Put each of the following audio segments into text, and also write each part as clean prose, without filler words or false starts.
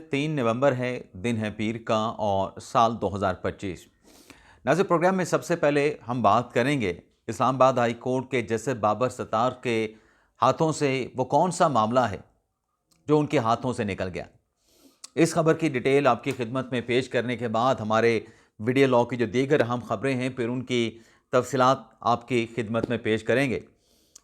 3 नवंबर है, दिन है पीर का और साल 2025। नाज़िर, प्रोग्राम में सबसे पहले हम बात करेंगे इस्लामाबाद हाई कोर्ट के जस्टिस बाबर सत्तार के हाथों से वो कौन सा मामला है जो उनके हाथों से निकल गया। इस खबर की डिटेल आपकी खिदमत में पेश करने के बाद हमारे वीडियो लॉ की जो दीगर अहम खबरें हैं फिर उनकी तफसीलात आपकी खिदमत में पेश करेंगे।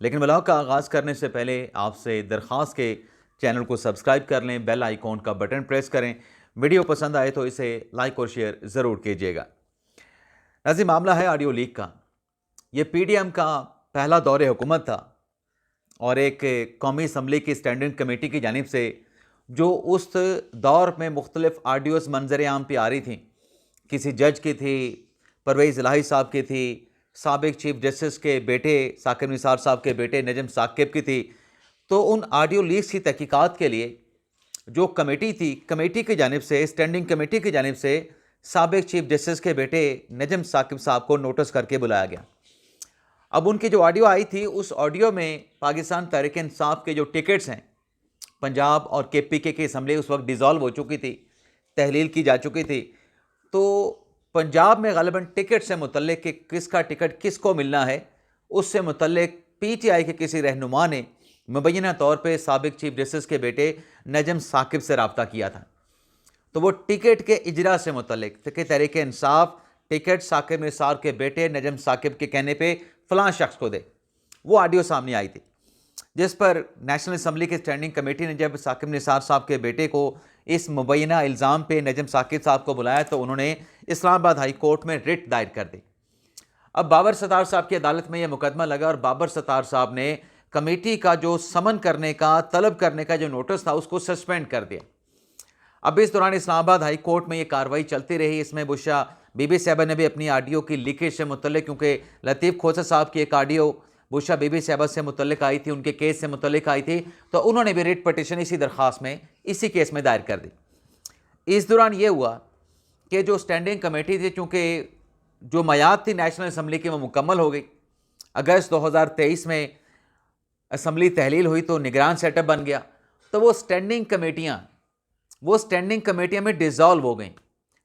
लेकिन व्लॉग का आगाज़ करने से पहले आपसे दरख्वास्त के चैनल को सब्सक्राइब कर लें, बेल आइकॉन का बटन प्रेस करें। वीडियो पसंद आए तो इसे लाइक और शेयर ज़रूर कीजिएगा। नाज़िर, मामला है ऑडियो लीक का। ये पीडीएम का पहला दौरे हुकूमत था और एक कौमी असम्बली की स्टैंडिंग कमेटी की जानिब से जो उस दौर में मुख्तलिफ ऑडियोज़ मंजर आम पे आ रही थी, किसी जज की थी, परवेज़ इलाही साहब की थी, साबिक चीफ जस्टिस के बेटे साकिब निसार साहब के बेटे नजम साकिब की थी। तो उन ऑडियो लीक्स की तहकीकात के लिए जो कमेटी थी, कमेटी की जानिब से, स्टैंडिंग कमेटी की जानिब से साबिक चीफ जस्टिस के बेटे नजम साकिब साहब को नोटिस करके बुलाया गया। अब उनकी जो ऑडियो आई थी, उस ऑडियो में पाकिस्तान तहरीक इंसाफ के जो टिकट्स हैं, पंजाब और केपीके की असम्बली उस वक्त डिज़ोल्व हो चुकी थी, तहलील की जा चुकी थी। तो पंजाब में ग़ालिबन टिकट से मुतल्लिक कि किसका टिकट किसको मिलना है, उससे मुतल्लिक पीटीआई के किसी रहनुमा ने मुबैना तौर पे साबिक चीफ जस्टिस के बेटे नजम साकिब से रब्ता किया था। तो वो टिकट के इजरा से मुतल्लिक कि तहरीक इंसाफ टिकट साकिब निसार के बेटे नजम साकिब के कहने पे फ़लाँ शख्स को दे, वो ऑडियो सामने आई थी, जिस पर नेशनल असम्बली की स्टैंडिंग कमेटी ने जब साकिब निसार साहब के बेटे को इस मुबैना इल्ज़ाम पे नजम साकिब साहब को बुलाया तो उन्होंने इस्लामाबाद हाई कोर्ट में रिट दायर कर दी। अब बाबर सत्तार साहब की अदालत में यह मुकदमा लगा और बाबर सत्तार साहब ने कमेटी का जो समन करने का, तलब करने का जो नोटिस था, उसको सस्पेंड कर दिया। अब इस दौरान इस्लामाबाद हाई कोर्ट में ये कार्रवाई चलती रही। इसमें बुशा बीबी साहबा ने भी अपनी ऑडियो की लीकेज से मुतल्लिक, क्योंकि लतीफ़ खोसा साहब की एक ऑडियो बुशा बीबी साहबा से मुतल्लिक आई थी, उनके केस से मुतल्लिक आई थी, तो उन्होंने भी रिट पटिशन इसी दरख्वास्त में, इसी केस में दायर कर दी। इस दौरान ये हुआ कि जो स्टैंडिंग कमेटी थी, चूँकि जो मयाद थी नेशनल असम्बली की वो मुकम्मल हो गई। अगस्त 2023 में असम्बली तहलील हुई तो निगरान सेटअप बन गया। तो वो स्टैंडिंग कमेटियाँ में डिज़ोल्व हो गई,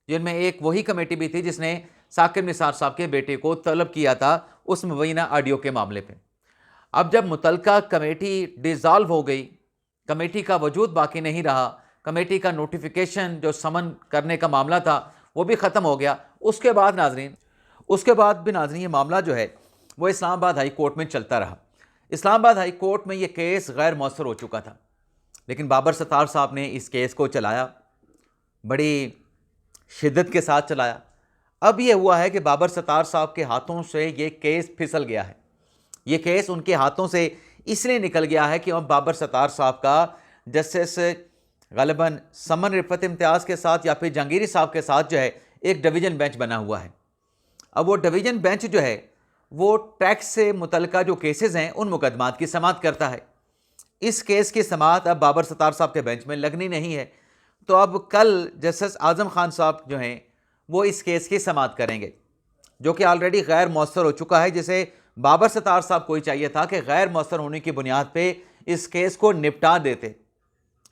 जिनमें एक वही कमेटी भी थी जिसने साकिब निसार साहब के बेटे को तलब किया था उस मुबैना ऑडियो के मामले पे। अब जब मुतलका कमेटी डिज़ोल्व हो गई, कमेटी का वजूद बाकी नहीं रहा, कमेटी का नोटिफिकेशन जो समन करने का मामला था वो भी ख़त्म हो गया। उसके बाद भी नाज़रीन ये मामला जो है वो इस्लामाबाद हाई कोर्ट में चलता रहा। इस्लामाबाद हाई कोर्ट में ये केस गैर मौसर हो चुका था, लेकिन बाबर सत्तार साहब ने इस केस को चलाया, बड़ी शिद्दत के साथ चलाया। अब ये हुआ है कि बाबर सत्तार साहब के हाथों से ये केस फिसल गया है। ये केस उनके हाथों से इसलिए निकल गया है कि अब बाबर सत्तार साहब का जस्टिस ग़ालिबन समन रिफ़त इम्तियाज़ के साथ या फिर जहांगीरी साहब के साथ जो है एक डिवीज़न बेंच बना हुआ है। अब वो डिवीज़न बेंच जो है वो टैक्स से मुतल्लिका जो केसेस हैं उन मुकदमात की समाअत करता है। इस केस की समाअत अब बाबर सत्तार साहब के बेंच में लगनी नहीं है, तो अब कल जस्टिस आज़म खान साहब जो हैं वो इस केस की समाअत करेंगे, जो कि ऑलरेडी गैर मौसर हो चुका है, जिसे बाबर सत्तार साहब को ही चाहिए था कि गैर मौसर होने की बुनियाद पे इस केस को निपटा देते,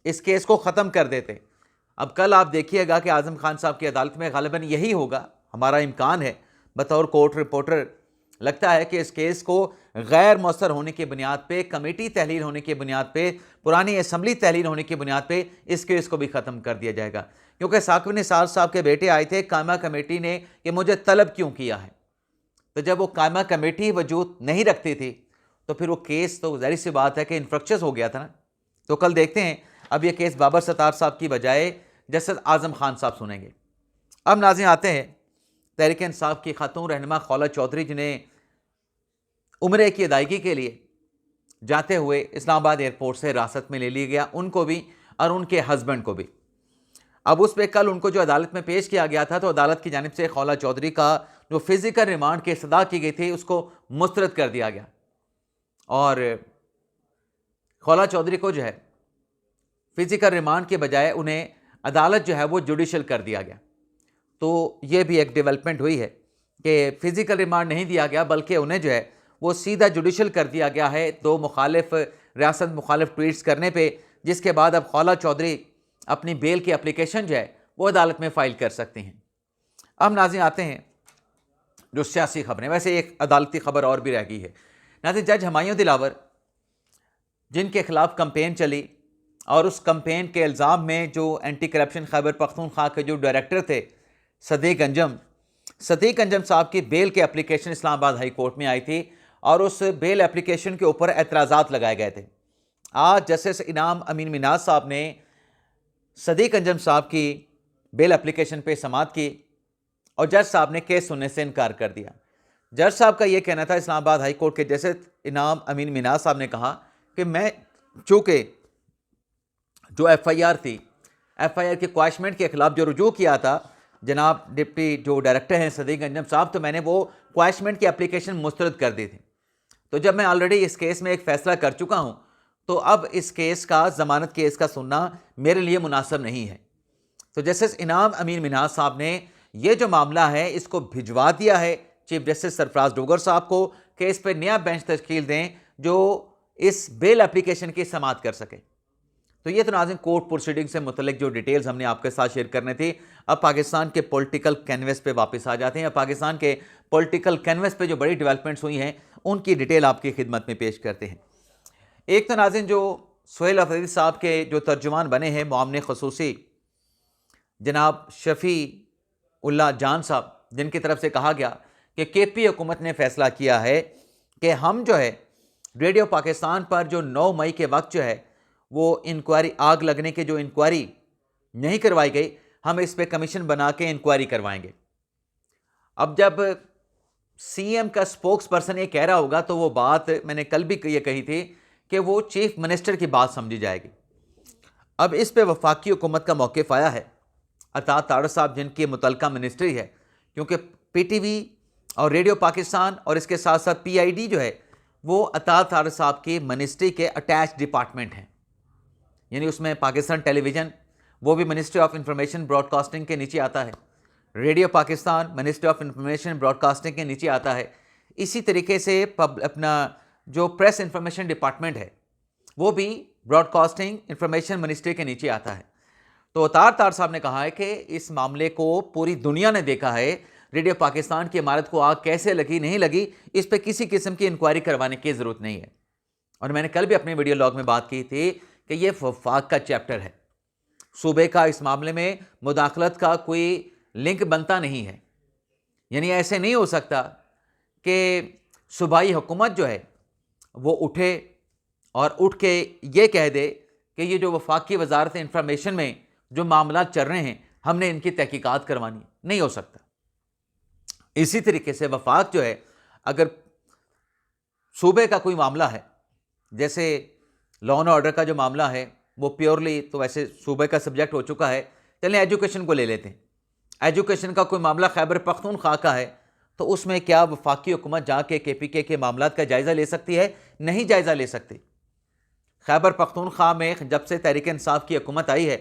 इस केस को ख़त्म कर देते। अब कल आप देखिएगा कि आज़म खान साहब की अदालत में ग़ालिबन यही होगा, हमारा इम्कान है बतौर कोर्ट रिपोर्टर। लगता है कि इस केस को गैर मौसर होने की बुनियाद पे, कमेटी तहलील होने की बुनियाद पे, पुरानी असम्बली तहलील होने की बुनियाद पे इस केस को भी ख़त्म कर दिया जाएगा। क्योंकि साकिब निसार साहब के बेटे आए थे कायमा कमेटी ने कि मुझे तलब क्यों किया है, तो जब वो कायमा कमेटी वजूद नहीं रखती थी तो फिर वो केस तो ज़ाहिर सी बात है कि इन्फ्रक्चस हो गया था ना। तो कल देखते हैं, अब ये केस बाबर सत्तार साहब की बजाय जस्टिस आज़म खान साहब सुनेंगे। अब नाज़रीन आते हैं तहरीक इंसाफ की खातून रहनुमा खौला चौधरी, जिन्हें उम्रे की अदायगी के लिए जाते हुए इस्लामाबाद एयरपोर्ट से हिरासत में ले लिया गया, उनको भी और उनके हस्बैंड को भी। अब उस पर कल उनको जो अदालत में पेश किया गया था, तो अदालत की जानिब से खौला चौधरी का जो फिज़िकल रिमांड की सदा की गई थी उसको मुस्तरद कर दिया गया और खौला चौधरी को जो है फिज़िकल रिमांड के बजाय उन्हें अदालत जो है वो जुडिशल कर दिया गया। तो ये भी एक डेवलपमेंट हुई है कि फ़िज़िकल रिमांड नहीं दिया गया, बल्कि उन्हें जो है वो सीधा जुडिशल कर दिया गया है, दो रियासत मुखालिफ ट्वीट्स करने पे, जिसके बाद अब खौला चौधरी अपनी बेल की एप्लीकेशन जो है वो अदालत में फ़ाइल कर सकती हैं। अब नाज़रीन आते हैं जो सियासी खबरें, वैसे एक अदालती खबर और भी रह गई है। नाज़रीन, जज हुमायूं दिलावर जिनके खिलाफ कंपेन चली और उस कंपेन के इल्ज़ाम में जो एंटी करप्शन खैबर पख्तूनख्वा के जो डायरेक्टर थे सदीक अंजम साहब की बेल के एप्लीकेशन इस्लामाबाद हाई कोर्ट में आई थी और उस बेल एप्लीकेशन के ऊपर एतराज़ात लगाए गए थे। आज जस्टिस इनाम अमीन मिनाज साहब ने सदीक अंजम साहब की बेल एप्लीकेशन पे समाअत की और जज साहब ने केस सुनने से इनकार कर दिया। जज साहब का यह कहना था, इस्लामाबाद हाई कोर्ट के जस्टिस इनाम अमीन मिनाज साहब ने कहा कि मैं चूँकि जो FIR थी, FIR के क्वाशमेंट के खिलाफ जो रुजू किया था जनाब डिप्टी जो डायरेक्टर हैं सदीक अंजम साहब, तो मैंने वो क्वाशमेंट की एप्लीकेशन मुस्तरद कर दी थी। तो जब मैं ऑलरेडी इस केस में एक फ़ैसला कर चुका हूँ तो अब इस केस का ज़मानत केस का सुनना मेरे लिए मुनासिब नहीं है। तो जस्टिस इनाम अमीन मिनाज साहब ने ये जो मामला है इसको भिजवा दिया है चीफ जस्टिस सरफराज डोगर साहब को कि इस पर नया बेंच तश्कील दें जो इस बेल एप्लीकेशन की समाअत कर सके। तो ये तो नाज़रीन कोर्ट प्रोसीडिंग से मुतल्लिक जो डिटेल्स हमने आपके साथ शेयर करनी थी। अब पाकिस्तान के पॉलिटिकल कैनवस पे वापस आ जाते हैं। पाकिस्तान के पॉलिटिकल कैनवस पे जो बड़ी डेवलपमेंट्स हुई हैं उनकी डिटेल आपकी खिदमत में पेश करते हैं। एक तो नाज़रीन जो सुहेल अफरीदी साहब के जो तर्जुमान बने हैं मुआमने ख़ुसूसी जनाब शफ़ी उल्लाह जान साहब, जिनकी तरफ से कहा गया कि KP हुकूमत ने फ़ैसला किया है कि हम जो है रेडियो पाकिस्तान पर जो 9 मई के वक्त जो है वो इंक्वायरी, आग लगने की जो इंक्वायरी नहीं करवाई गई, हम इस पे कमीशन बना के इंक्वायरी करवाएंगे। अब जब CM का स्पोक्स पर्सन ये कह रहा होगा तो वो बात मैंने कल भी ये कही थी कि वो चीफ मिनिस्टर की बात समझी जाएगी। अब इस पे वफाकी हुकूमत का मौक़िफ़ आया है। अता तारड़ साहब जिनकी मुतलका मिनिस्ट्री है, क्योंकि PTV और रेडियो पाकिस्तान और इसके साथ साथ PID जो है वो अता तारड़ साहब की मिनिस्ट्री के अटैच डिपार्टमेंट हैं, यानी उसमें पाकिस्तान टेलीविज़न वो भी मिनिस्ट्री ऑफ इंफॉर्मेशन ब्रॉडकास्टिंग के नीचे आता है, radio Pakistan ministry of information broadcasting के नीचे आता है। इसी तरीके से अपना जो प्रेस इंफॉर्मेशन डिपार्टमेंट है वो भी ब्रॉडकास्टिंग इंफॉर्मेशन मिनिस्ट्री के नीचे आता है। तो अतार तारड़ साहब ने कहा है कि इस मामले को पूरी दुनिया ने देखा है, रेडियो पाकिस्तान की इमारत को आग कैसे लगी नहीं लगी, इस पर किसी किस्म की इंक्वायरी करवाने की ज़रूरत नहीं है। और मैंने कल भी अपने वीडियो लॉग में बात की थी कि ये वफाक का चैप्टर है, सूबे का इस मामले में मुदाखलत का कोई लिंक बनता नहीं है। यानी ऐसे नहीं हो सकता कि सूबाई हुकूमत जो है वो उठे और उठ के ये कह दे कि ये जो वफाकी वजारत इंफॉर्मेशन में जो मामला चल रहे हैं हमने इनकी तहकीकात करवानी, नहीं हो सकता। इसी तरीके से वफाक जो है अगर सूबे का कोई मामला है, जैसे लॉ एंड ऑर्डर का जो मामला है वो प्योरली तो वैसे सूबे का सब्जेक्ट हो चुका है, चलें एजुकेशन को ले लेते हैं। एजुकेशन का कोई मामला खैबर पख्तूनख्वा का है तो उसमें क्या वफाकी हुकूमत जाके KPK के मामलात का जायज़ा ले सकती है? नहीं जायज़ा ले सकती। खैबर पख्तूनख्वा में जब से तहरीक इंसाफ की हुकूमत आई है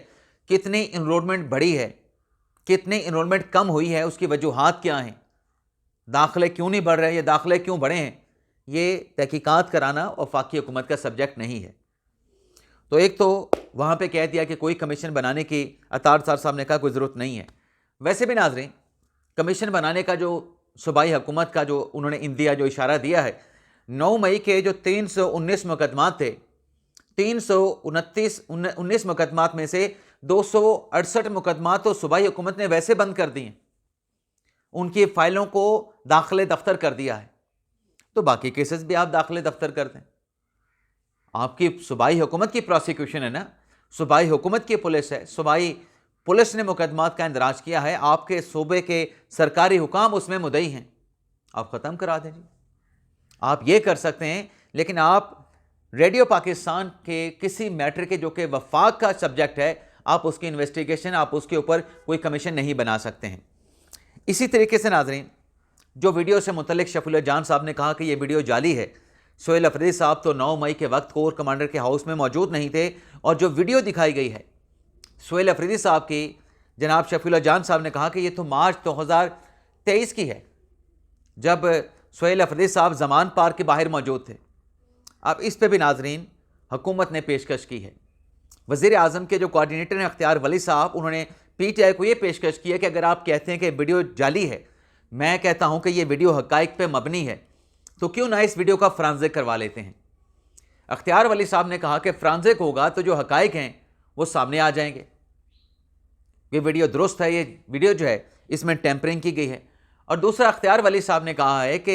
कितनी इनरोलमेंट बढ़ी है, कितनी इनरोलमेंट कम हुई है, उसकी वजूहात क्या हैं, दाखिले क्यों नहीं बढ़ रहे, ये दाखिले क्यों बढ़े हैं, ये तहकीकात कराना वफाकी हुकूमत का सब्जेक्ट नहीं है। तो एक तो वहाँ पे कह दिया कि कोई कमीशन बनाने की अतार तारड़ साहब ने कहा कोई ज़रूरत नहीं है। वैसे भी नाज़रीन कमीशन बनाने का जो सूबाई हुकूमत का जो उन्होंने इंदिया जो इशारा दिया है, 9 मई के जो 319 मुकदमात थे, 319 मुकदमात में से 268 मुकदमात तो सूबाई हुकूमत ने वैसे बंद कर दिए, उनकी फ़ाइलों को दाखिले दफ्तर कर दिया है। तो बाकी केसेस भी आप दाखिले दफ्तर कर दें, आपकी सूबाई हुकूमत की प्रोसिक्यूशन है ना, सूबाई हुकूमत की पुलिस है, सूबाई पुलिस ने मुकदमात का इंदराज किया है, आपके सूबे के सरकारी हुकाम उसमें मुद्दई हैं, आप ख़त्म करा दें जी। आप ये कर सकते हैं, लेकिन आप रेडियो पाकिस्तान के किसी मैटर के जो कि वफाक का सब्जेक्ट है, आप उसकी इन्वेस्टिगेशन, आप उसके ऊपर कोई कमीशन नहीं बना सकते हैं। इसी तरीके से नाज़रीन जो वीडियो से मुतल्लिक शफ़ीउल्लाह जान साहब ने कहा कि ये वीडियो जाली है, सुहेल अफरीदी साहब तो 9 मई के वक्त कोर कमांडर के हाउस में मौजूद नहीं थे, और जो वीडियो दिखाई गई है सुहेल अफरीदी साहब की, जनाब शफ़ीउल्लाह जान साहब ने कहा कि ये तो मार्च 2023 की है, जब सुहेल अफरीदी साहब ज़मान पार्क के बाहर मौजूद थे। अब इस पे भी नाजरीन हुकूमत ने पेशकश की है वज़ीर आज़म के जो कोऑर्डिनेटर हैं अख्तियार वली साहब, उन्होंने पीटीआई को ये पेशकश किया कि अगर आप कहते हैं कि वीडियो जाली है, मैं कहता हूं कि ये वीडियो हकाइक पे मबनी है, तो क्यों ना इस वीडियो का फ्रांजिक करवा लेते हैं। अख्तियार वली साहब ने कहा कि फ्रांजिक होगा तो जो हकाइक हैं वो सामने आ जाएंगे, ये वीडियो दुरुस्त है, ये वीडियो जो है इसमें टेम्परिंग की गई है। और दूसरा, अख्तियार वली साहब ने कहा है कि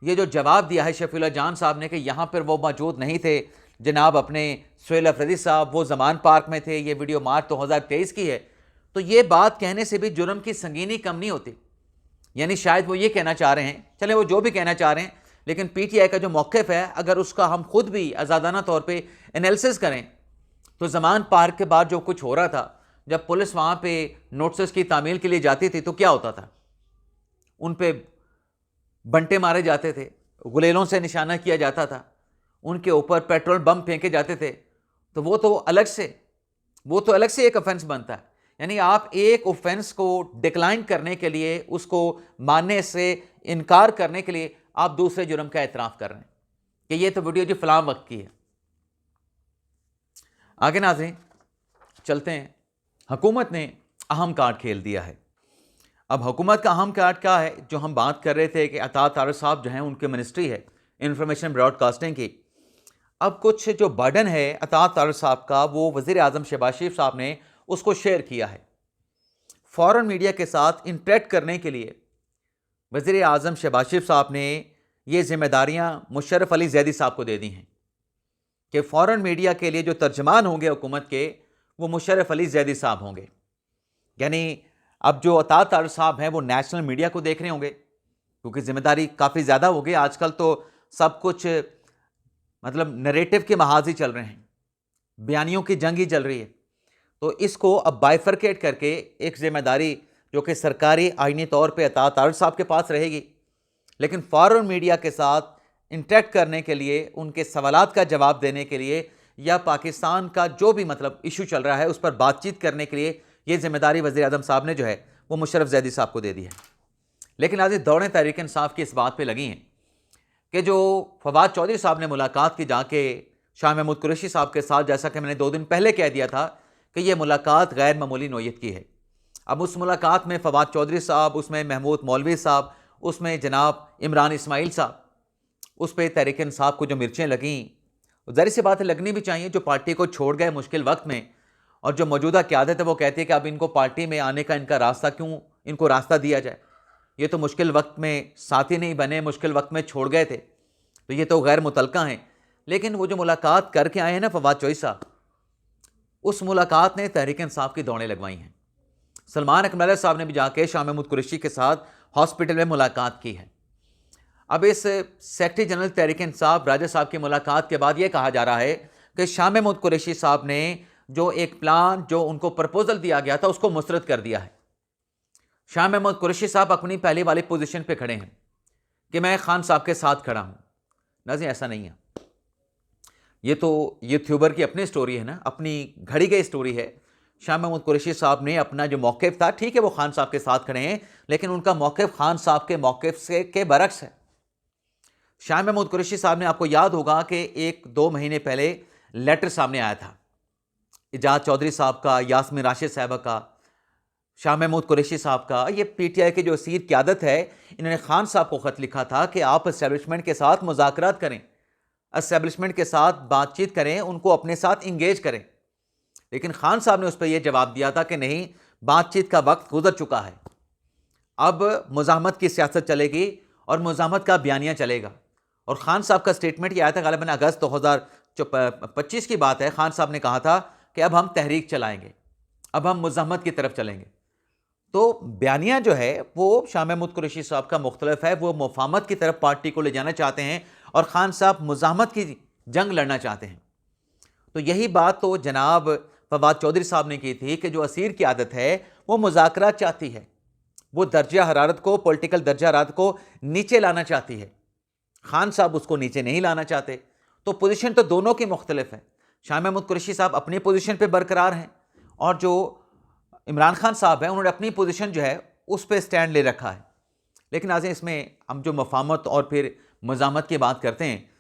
ये जो जवाब दिया है शफीउल्लाह जान साहब ने कि यहाँ पर वो मौजूद नहीं थे, जनाब अपने सुहेल अफरीदी साहब वो ज़मान पार्क में थे, ये वीडियो मार्च 2023 की है, तो ये बात कहने से भी जुर्म की संगीनी कम नहीं होती। यानी शायद वो ये कहना चाह रहे हैं, चले वो जो भी कहना चाह रहे हैं, लेकिन पीटीआई का जो मौक़िफ़ है अगर उसका हम खुद भी आज़ादाना तौर पे एनालिसिस करें तो ज़मान पार्क के बाद जो कुछ हो रहा था, जब पुलिस वहाँ पे नोटिस की तामील के लिए जाती थी तो क्या होता था, उन पे बंटे मारे जाते थे, गुलेलों से निशाना किया जाता था, उनके ऊपर पेट्रोल बम फेंके जाते थे, तो वो तो अलग से एक ऑफेंस बनता है। यानी आप एक ऑफेंस को डिक्लाइन करने के लिए, उसको मानने से इनकार करने के लिए आप दूसरे जुर्म का एतराफ़ कर रहे हैं कि ये तो वीडियो जो फलां वक्त की है। आगे नाज़रीन चलते हैं। हुकूमत ने अहम कार्ड खेल दिया है। अब हुकूमत का अहम कार्ड क्या है, जो हम बात कर रहे थे कि अता तारक साहब जो हैं उनकी मिनिस्ट्री है इंफॉर्मेशन ब्रॉडकास्टिंग की, अब कुछ जो बर्डन है अता तारक साहब का वो वज़ीर आज़म शहबाज शरीफ साहब ने उसको शेयर किया है। फॉरेन मीडिया के साथ इंटरेक्ट करने के लिए वज़ीर आज़म शहबाज शरीफ साहब ने ये जिम्मेदारियां मुशर्रफ अली ज़ैदी साहब को दे दी हैं कि फॉरेन मीडिया के लिए जो तर्जमान होंगे हुकूमत के वो मुशर्रफ अली ज़ैदी साहब होंगे। यानी अब जो अता तारक साहब हैं वो नेशनल मीडिया को देख रहे होंगे, क्योंकि जिम्मेदारी काफ़ी ज़्यादा हो गई। आजकल तो सब कुछ मतलब नरेटिव के महाज ही चल रहे हैं, बयानियों की जंग ही चल रही है। तो इसको अब बाइफरकेट करके एक जिम्मेदारी जो कि सरकारी आईनी तौर पे अता तारक साहब के पास रहेगी, लेकिन फॉरेन मीडिया के साथ इंटरेक्ट करने के लिए, उनके सवालात का जवाब देने के लिए, या पाकिस्तान का जो भी मतलब इशू चल रहा है उस पर बातचीत करने के लिए ये जिम्मेदारी वज़ीर आज़म साहब ने जो है वो मुशर्रफ ज़ैदी साहब को दे दी है। लेकिन आज दौड़ें तहरीक इंसाफ की इस बात पे लगी हैं कि जो फवाद चौधरी साहब ने मुलाकात की जाके शाह महमूद कुरैशी साहब के साथ, जैसा कि मैंने 2 दिन पहले कह दिया था कि ये मुलाकात गैर मामूली नौयत की है। अब उस मुलाकात में फवाद चौधरी साहब, उसमें महमूद मौलवी साहब, उसमें जनाब इमरान इस्माइल साहब, उस पर तहरीक इंसाफ को जो मिर्चें लगीं, ज़ाहिर सी बात है लगनी भी चाहिए। जो पार्टी को छोड़ गए मुश्किल वक्त में, और जो मौजूदा क़यादत है वो कहती है कि अब इनको पार्टी में आने का इनका रास्ता क्यों इनको रास्ता दिया जाए, ये तो मुश्किल वक्त में साथी नहीं बने, मुश्किल वक्त में छोड़ गए थे, तो ये तो गैर मुतलका हैं। लेकिन वो जो मुलाकात करके आए हैं ना फवाद चौधरी साहब, उस मुलाकात ने तहरीक इंसाफ की दौड़ें लगवाई हैं। सलमान अकमल साहब ने भी जाके शाह महमूद कुरैशी के साथ हॉस्पिटल में मुलाकात की है। अब इस सेक्रेटरी जनरल तहरीक इंसाफ राजा साहब की मुलाकात के बाद ये कहा जा रहा है कि शाह महमूद कुरैशी साहब ने जो एक प्लान, जो उनको प्रपोजल दिया गया था, उसको मुस्तरद कर दिया है। शाह महमूद कुरैशी साहब अपनी पहले वाली पोजीशन पे खड़े हैं कि मैं खान साहब के साथ खड़ा हूं। नाज़रीन ऐसा नहीं है, ये तो यूट्यूबर की अपनी स्टोरी है ना, अपनी घड़ी गई स्टोरी है। शाह महमूद कुरैशी साहब ने अपना जो मौक़िफ़ था, ठीक है वो खान साहब के साथ खड़े हैं, लेकिन उनका मौक़िफ़ खान साहब के मौक़िफ़ से के बरक्स है। शाह महमूद कुरैशी साहब ने, आपको याद होगा कि 1-2 महीने पहले लेटर सामने आया था इजाज़ चौधरी साहब का, यास्मीन राशिद साहबा का, शाह महमूद कुरैशी साहब का। ये पीटीआई की जो असीर क़यादत है, इन्होंने खान साहब को ख़त लिखा था कि आप एस्टेब्लिशमेंट के साथ मुज़ाकरात करें, एस्टेब्लिशमेंट के साथ बातचीत करें, उनको अपने साथ इंगेज करें। लेकिन खान साहब ने उस पर यह जवाब दिया था कि नहीं, बातचीत का वक्त गुजर चुका है, अब मुज़ाहमत की सियासत चलेगी और मुज़ाहमत का बयानिया चलेगा। और खान साहब का स्टेटमेंट यह आया था, गालिबन अगस्त 2025 की बात है। खान साहब ने कहा था कि अब हम तहरीक चलाएंगे, अब हम मुज़ाहमत की तरफ चलेंगे। तो बयानिया जो है वो शाह महमूद कुरैशी साहब का मुख्तलिफ है, वो मुफाहमत की तरफ पार्टी को ले जाना चाहते हैं और खान साहब मुज़ाहमत की जंग लड़ना चाहते हैं। तो यही बात तो जनाब फवाद चौधरी साहब ने की थी कि जो असीर की आदत है वो मुज़ाकरा चाहती है, वो दर्जा हरारत को, पॉलिटिकल दर्जा हरारत को नीचे लाना चाहती है। खान साहब उसको नीचे नहीं लाना चाहते। तो पोजीशन तो दोनों की मुख्तलिफ है। शाह महमूद कुरैशी साहब अपनी पोजीशन पे बरकरार हैं और जो इमरान खान साहब हैं उन्होंने अपनी पोजीशन जो है उस पर स्टैंड ले रखा है। लेकिन आज इसमें हम जो मुफाहमत और फिर मुज़ाहमत की बात करते हैं,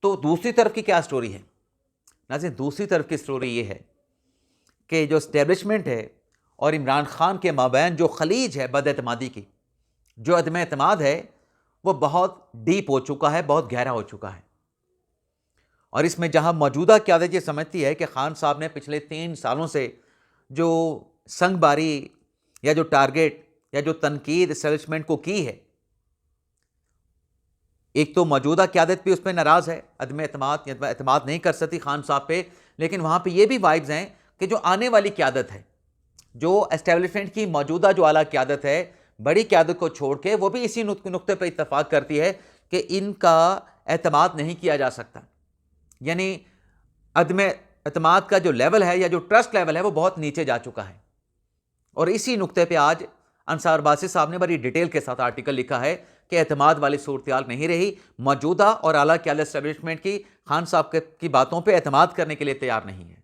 तो दूसरी तरफ की क्या स्टोरी है। नाज़रीन, दूसरी तरफ की स्टोरी ये है कि जो इस्टेब्लिशमेंट है और इमरान खान के माबैन जो खलीज है बदएतमादी की, जो अदम एतमाद है, वो बहुत डीप हो चुका है, बहुत गहरा हो चुका है। और इसमें जहां मौजूदा क़यादत ये समझती है कि खान साहब ने पिछले 3 सालों से जो संगबारी या जो टारगेट या जो तनकीद इस्टेब्लिशमेंट को की है, एक तो मौजूदा क़यादत भी उस पर नाराज़ है, अदम एतमाद नहीं कर सकती खान साहब पे, लेकिन वहाँ पे ये भी वाइब्स हैं कि जो आने वाली क़यादत है, जो एस्टेब्लिशमेंट की मौजूदा जो आला क़यादत है, बड़ी क़यादत को छोड़ के वो भी इसी नुक्ते पर इत्तफाक करती है कि इनका एतमाद नहीं किया जा सकता। यानी अदम एतमाद का जो लेवल है या जो ट्रस्ट लेवल है वो बहुत नीचे जा चुका है। और इसी नुक्ते पे आज अंसार बासी साहब ने बड़ी डिटेल के साथ आर्टिकल लिखा है कि एतमाद वाली सूरत नहीं रही, मौजूदा और आला क़यादत एस्टेब्लिशमेंट की खान साहब की बातों पे एतमाद करने के लिए तैयार नहीं है।